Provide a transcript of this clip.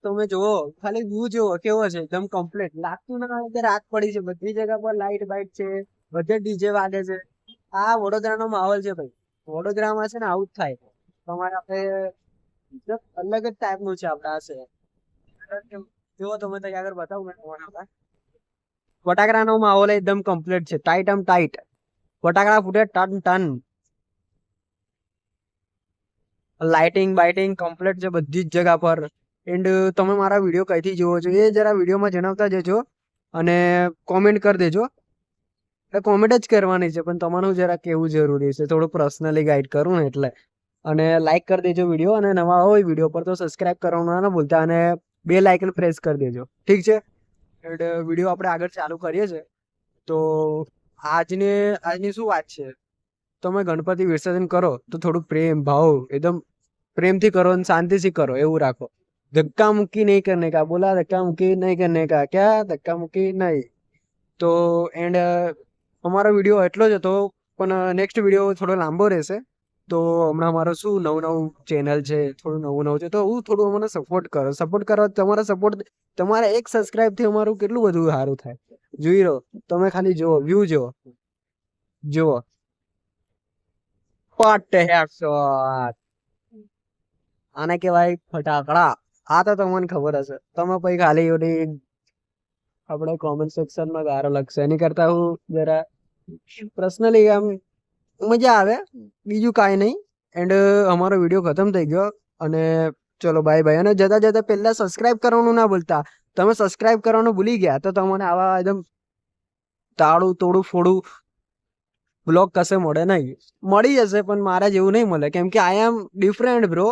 તમે જુઓ, ખાલી વ્યૂ જુઓ કેવો છે, એકદમ કમ્પ્લીટ લાગતું ના હોય કે રાત પડી છે. બધી જગ્યા પર લાઈટ બાઈટ છે, બધે ડીજે વાગે છે. આ વડોદરાનો માહોલ છે ભાઈ. વડોદરામાં છે ને આવું જ થાય. તમારે આપણે એકદમ અલગ જ ટાઈપનું છે આપડા આ શહેર. જુઓ તમે તો આગળ બતાવું મેં તમારા ફટાકડાનો માહોલ એકદમ કમ્પ્લીટ છે, ટાઈટ આમ ટાઈટ. ફટાકડા ફૂટે ton ton. Lighting biting complete છે બધી જ જગા પર. એન્ડ તમે મારા વિડીયો કઈથી જુઓ છો એ જરા વિડીયોમાં જણાવતા જજો અને કોમેન્ટ કરી દેજો. એટલે કોમેન્ટ જ કરવાની છે, પણ તમારું જરા કેવું જરૂરી છે, થોડું પર્સનલી ગાઈડ કરું ને એટલે. અને લાઈક કરી દેજો વિડીયો, અને નવા હોય વિડીયો પર તો સબસ્ક્રાઇબ કરવાનું ના ભૂલતા, અને બે લાઇકન પ્રેસ કરી દેજો. ઠીક છે. એન્ડ વિડીયો આપણે આગળ ચાલુ કરીએ છીએ. તો આજની શું વાત છે, તમે ગણપતિ વિસર્જન કરો તો થોડું પ્રેમ ભાવ એકદમ प्रेम થી કરો અને શાંતિથી કરો, એવું રાખો. ધક્કા મુક્કી નહીં કરને કા, બોલા ધક્કા મુક્કી નહીં કરને કા, ક્યાં ધક્કા મુક્કી નહીં. તો એન્ડ અમારો વિડીયો એટલો જ હતો, પણ નેક્સ્ટ વિડીયો થોડો લાંબો રહેશે. તો હમણાં મારો શું નવું ચેનલ છે, થોડું નવું છે, તો હું થોડું અમને સપોર્ટ કરો. તમારા સપોર્ટ, તમારા એક સબસ્ક્રાઇબ થી અમારું કેટલું બધું સારું થાય. જોઈ લો તમે, ખાલી જુઓ વ્યૂ જુઓ પટ હેડશોટ. આને કહેવાય ફટાકડા. આ તો તમને ખબર હશે. તમે પછી ખાલી ઓલી આપણે કોમેન્ટ સેક્શનમાં ગારો લખશે, એની કરતા હું જરા પર્સનલી આમ મજા આવે, બીજું કાંઈ નહીં. એન્ડ અમારો વિડીયો ખતમ થઈ ગયો, અને ચલો બાય બાય. અને જતા જતા પહેલા સબસ્ક્રાઇબ કરવાનું ના ભૂલતા. તમે સબસ્ક્રાઇબ કરવાનું ભૂલી ગયા તો તમને આવા એકદમ તાળું તોડું ફોડું બ્લોગ કશે મળે નહીં. મળી જશે પણ મારા જેવું નહીં મળે, કેમ કે આઈ એમ ડિફરન્ટ બ્રો.